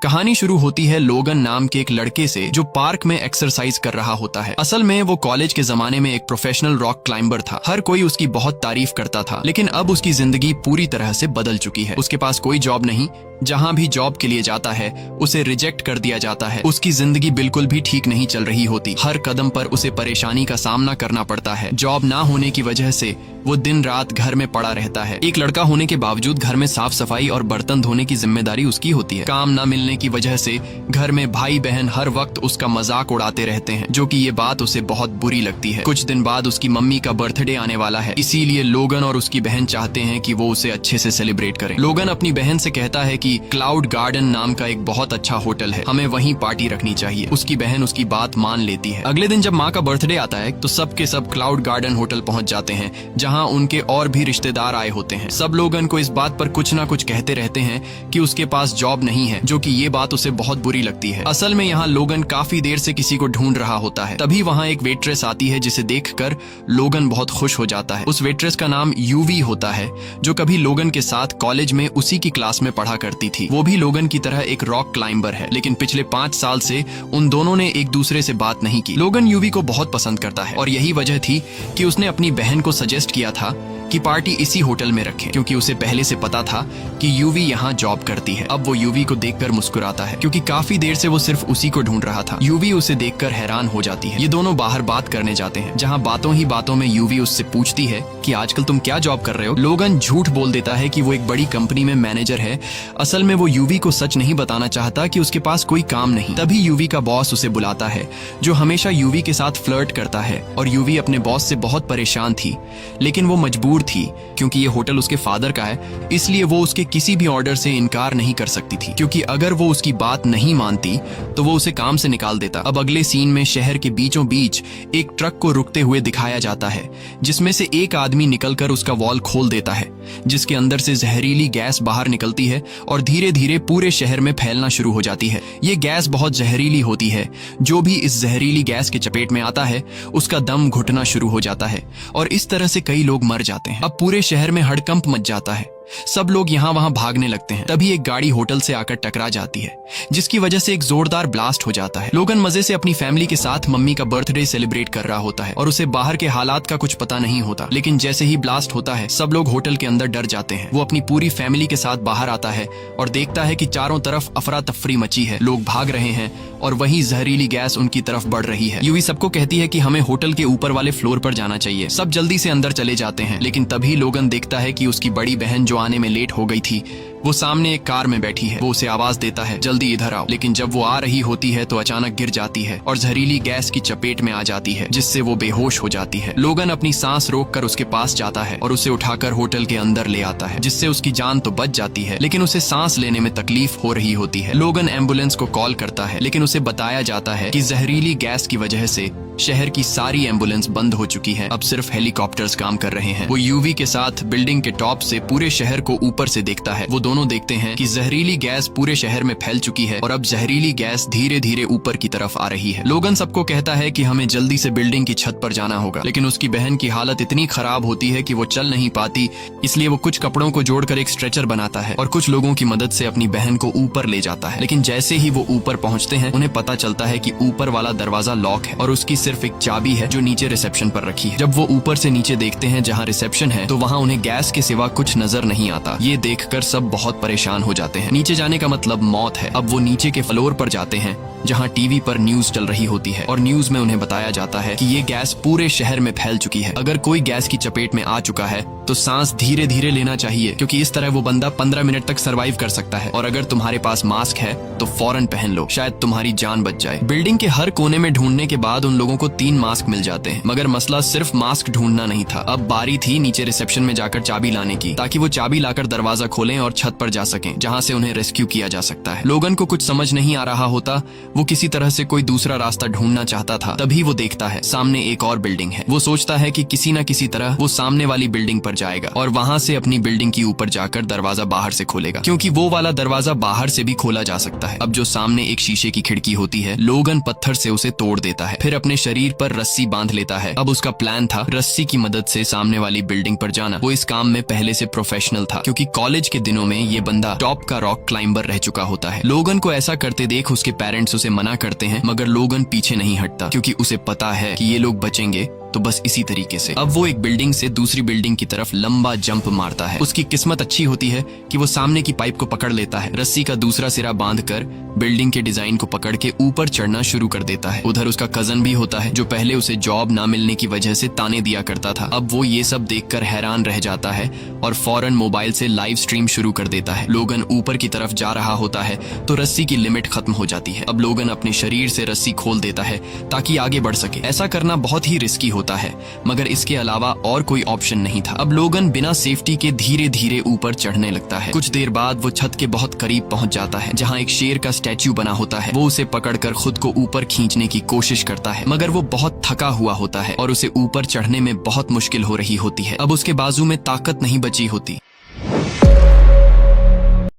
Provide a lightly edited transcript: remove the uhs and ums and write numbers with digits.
कहानी शुरू होती है लोगन नाम के एक लड़के से जो पार्क में एक्सरसाइज कर रहा होता है। असल में वो कॉलेज के जमाने में एक प्रोफेशनल रॉक क्लाइंबर था। हर कोई उसकी बहुत तारीफ करता था, लेकिन अब उसकी जिंदगी पूरी तरह से बदल चुकी है। उसके पास कोई जॉब नहीं, जहां भी जॉब के लिए जाता है उसे रिजेक्ट कर दिया जाता है। उसकी जिंदगी बिल्कुल भी ठीक नहीं चल रही होती। हर कदम पर उसे परेशानी का सामना करना पड़ता है। जॉब ना होने की वजह से वो दिन रात घर में पड़ा रहता है। एक लड़का होने के बावजूद घर में साफ सफाई और बर्तन धोने की जिम्मेदारी उसकी होती है। काम न मिलने की वजह से घर में भाई बहन हर वक्त उसका मजाक उड़ाते रहते हैं, जो कि ये बात उसे बहुत बुरी लगती है। कुछ दिन बाद उसकी मम्मी का बर्थडे आने वाला है, इसीलिए लोगन और उसकी बहन चाहते हैं कि वो उसे अच्छे से सेलिब्रेट करें। लोगन अपनी बहन से कहता है कि क्लाउड गार्डन नाम का एक बहुत अच्छा होटल है, हमें वहीं पार्टी रखनी चाहिए। उसकी बहन उसकी बात मान लेती है। अगले दिन जब माँ का बर्थडे आता है तो सब के सब क्लाउड गार्डन होटल पहुंच जाते हैं, जहां उनके और भी रिश्तेदार आए होते हैं। सब लोगन को इस बात पर कुछ ना कुछ कहते रहते हैं कि उसके पास जॉब नहीं है, जो कि ये बात उसे बहुत बुरी लगती है। असल में यहाँ लोगन काफी देर से किसी को ढूंढ रहा होता है। तभी वहाँ एक वेट्रेस आती है, जिसे देखकर लोगन बहुत खुश हो जाता है। उस वेट्रेस का नाम यूवी होता है, जो कभी लोगन के साथ कॉलेज में उसी की क्लास में पढ़ा करती थी। वो भी लोगन की तरह एक रॉक क्लाइंबर है, लेकिन पिछले 5 साल से उन दोनों ने एक दूसरे से बात नहीं की। लोगन यूवी को बहुत पसंद करता है और यही वजह थी कि उसने अपनी बहन को सजेस्ट किया था कि पार्टी इसी होटल में रखें, क्योंकि उसे पहले से पता था कि यूवी यहाँ जॉब करती है। अब वो यूवी को देखकर मुस्कुराता है, क्योंकि काफी देर से वो सिर्फ उसी को ढूंढ रहा था। यूवी उसे देखकर हैरान हो जाती है। ये दोनों बाहर बात करने जाते हैं, जहाँ बातों ही बातों में यूवी उससे पूछती है कि आजकल तुम क्या जॉब कर रहे हो। लोगन झूठ बोल देता है कि वो एक बड़ी कंपनी में मैनेजर है। असल में वो यूवी को सच नहीं बताना चाहता कि उसके पास कोई काम नहीं। तभी यूवी का बॉस उसे बुलाता है, जो हमेशा यूवी के साथ फ्लर्ट करता है, और यूवी अपने बॉस से बहुत परेशान थी, लेकिन वो मजबूर थी क्योंकि ये होटल उसके फादर का है। इसलिए वो उसके किसी भी ऑर्डर से इनकार नहीं कर सकती थी, क्योंकि अगर वो उसकी बात नहीं मानती तो वो उसे काम से निकाल देता। अब अगले सीन में शहर के बीचों बीच एक ट्रक को रुकते हुए दिखाया जाता है, जिसमें से एक आदमी निकलकर उसका वॉल खोल देता है, जिसके अंदर से जहरीली गैस बाहर निकलती है और धीरे धीरे पूरे शहर में फैलना शुरू हो जाती है। ये गैस बहुत जहरीली होती है। जो भी इस जहरीली गैस के चपेट में आता है उसका दम घुटना शुरू हो जाता है, और इस तरह से कई लोग मर जाते हैं। अब पूरे शहर में हड़कंप मच जाता है। सब लोग यहाँ वहाँ भागने लगते हैं। तभी एक गाड़ी होटल से आकर टकरा जाती है, जिसकी वजह से एक जोरदार ब्लास्ट हो जाता है। लोगन मजे से अपनी फैमिली के साथ मम्मी का बर्थडे सेलिब्रेट कर रहा होता है, और उसे बाहर के हालात का कुछ पता नहीं होता। लेकिन जैसे ही ब्लास्ट होता है, सब लोग होटल के अंदर डर जाते हैं। वो अपनी पूरी फैमिली के साथ बाहर आता है और देखता है कि चारों तरफ अफरा तफरी मची है। लोग भाग रहे हैं और वही जहरीली गैस उनकी तरफ बढ़ रही है। यूवी सबको कहती है कि हमें होटल के ऊपर वाले फ्लोर पर जाना चाहिए। सब जल्दी से अंदर चले जाते हैं, लेकिन तभी लोगन देखता है कि उसकी बड़ी बहन जो आने में लेट हो गई थी, वो सामने एक कार में बैठी है। वो उसे आवाज देता है, जल्दी इधर आओ। लेकिन जब वो आ रही होती है तो अचानक गिर जाती है और जहरीली गैस की चपेट में आ जाती है, जिससे वो बेहोश हो जाती है। लोगन अपनी सांस रोककर उसके पास जाता है और उसे उठाकर होटल के अंदर ले आता है, जिससे उसकी जान तो बच जाती है, लेकिन उसे सांस लेने में तकलीफ हो रही होती है। लोगन एम्बुलेंस को कॉल करता है, लेकिन उसे बताया जाता है कि जहरीली गैस की वजह से शहर की सारी एम्बुलेंस बंद हो चुकी है। अब सिर्फ हेलीकॉप्टर्स काम कर रहे हैं। वो यूवी के साथ बिल्डिंग के टॉप से पूरे शहर को ऊपर से देखता है। वो दोनों देखते हैं कि जहरीली गैस पूरे शहर में फैल चुकी है और अब जहरीली गैस धीरे धीरे ऊपर की तरफ आ रही है। लोगन सबको कहता है कि हमें जल्दी से बिल्डिंग की छत पर जाना होगा, लेकिन उसकी बहन की हालत इतनी खराब होती है कि वो चल नहीं पाती। इसलिए वो कुछ कपड़ों को जोड़कर एक स्ट्रेचर बनाता है और कुछ लोगों की मदद से अपनी बहन को ऊपर ले जाता है। लेकिन जैसे ही वो ऊपर पहुंचते हैं, उन्हें पता चलता है कि ऊपर वाला दरवाजा लॉक है और उसकी सिर्फ एक चाबी है जो नीचे रिसेप्शन पर रखी है। जब वो ऊपर से नीचे देखते हैं जहाँ रिसेप्शन है, तो वहाँ उन्हें गैस के सिवा कुछ नजर नहीं आता। ये देखकर सब बहुत परेशान हो जाते हैं। नीचे जाने का मतलब मौत है। अब वो नीचे के फ्लोर पर जाते हैं, जहाँ टीवी पर न्यूज चल रही होती है, और न्यूज में उन्हें बताया जाता है कि ये गैस पूरे शहर में फैल चुकी है। अगर कोई गैस की चपेट में आ चुका है तो सांस धीरे धीरे लेना चाहिए, क्योंकि इस तरह वो बंदा 15 मिनट तक सरवाइव कर सकता है। और अगर तुम्हारे पास मास्क है तो फौरन पहन लो, शायद तुम्हारी जान बच जाए। बिल्डिंग के हर कोने में ढूंढने के बाद उन लोगों को 3 मास्क मिल जाते हैं, मगर मसला सिर्फ मास्क ढूंढना नहीं था। अब बारी थी नीचे रिसेप्शन में जाकर चाबी लाने की, ताकि वो चाबी लाकर दरवाजा खोलें और छत पर जा सकें, जहाँ से उन्हें रेस्क्यू किया जा सकता है। लोगन को कुछ समझ नहीं आ रहा होता। वो किसी तरह से कोई दूसरा रास्ता ढूंढना चाहता था। तभी वो देखता है सामने एक और बिल्डिंग है। वो सोचता है कि किसी न किसी तरह वो सामने वाली बिल्डिंग पर जाएगा और वहाँ से अपनी बिल्डिंग की ऊपर जाकर दरवाजा बाहर से खोलेगा, क्योंकि वो वाला दरवाजा बाहर से भी खोला जा सकता है। अब जो सामने एक शीशे की खिड़की होती है, लोगन पत्थर से उसे तोड़ देता है। फिर अपने शरीर पर रस्सी बांध लेता है। अब उसका प्लान था रस्सी की मदद से सामने वाली बिल्डिंग पर जाना। वो इस काम में पहले से प्रोफेशनल था क्योंकि कॉलेज के दिनों में ये बंदा टॉप का रॉक क्लाइंबर रह चुका होता है। लोगन को ऐसा करते देख उसके पेरेंट्स उसे मना करते हैं, मगर लोगन पीछे नहीं हटता क्योंकि उसे पता है कि ये लोग बचेंगे तो बस इसी तरीके से। अब वो एक बिल्डिंग से दूसरी बिल्डिंग की तरफ लंबा जंप मारता है। उसकी किस्मत अच्छी होती है कि वो सामने की पाइप को पकड़ लेता है। रस्सी का दूसरा सिरा बांधकर बिल्डिंग के डिजाइन को पकड़ के ऊपर चढ़ना शुरू कर देता है। उधर उसका कजन भी होता है जो पहले उसे जॉब ना मिलने की वजह से ताने दिया करता था। अब वो ये सब देखकर हैरान रह जाता है और फौरन मोबाइल से लाइव स्ट्रीम शुरू कर देता है। लोगन ऊपर की तरफ जा रहा होता है तो रस्सी की लिमिट खत्म हो जाती है। अब लोगन अपने शरीर से रस्सी खोल देता है ताकि आगे बढ़ सके। ऐसा करना बहुत ही रिस्की होता है, मगर इसके अलावा और कोई ऑप्शन नहीं था। अब लोगन बिना सेफ्टी के धीरे धीरे ऊपर चढ़ने लगता है। कुछ देर बाद वो छत के बहुत करीब पहुंच जाता है जहां एक शेर का स्टैच्यू बना होता है। वो उसे पकड़कर खुद को ऊपर खींचने की कोशिश करता है, मगर वो बहुत थका हुआ होता है और उसे ऊपर चढ़ने में बहुत मुश्किल हो रही होती है। अब उसके बाजू में ताकत नहीं बची होती।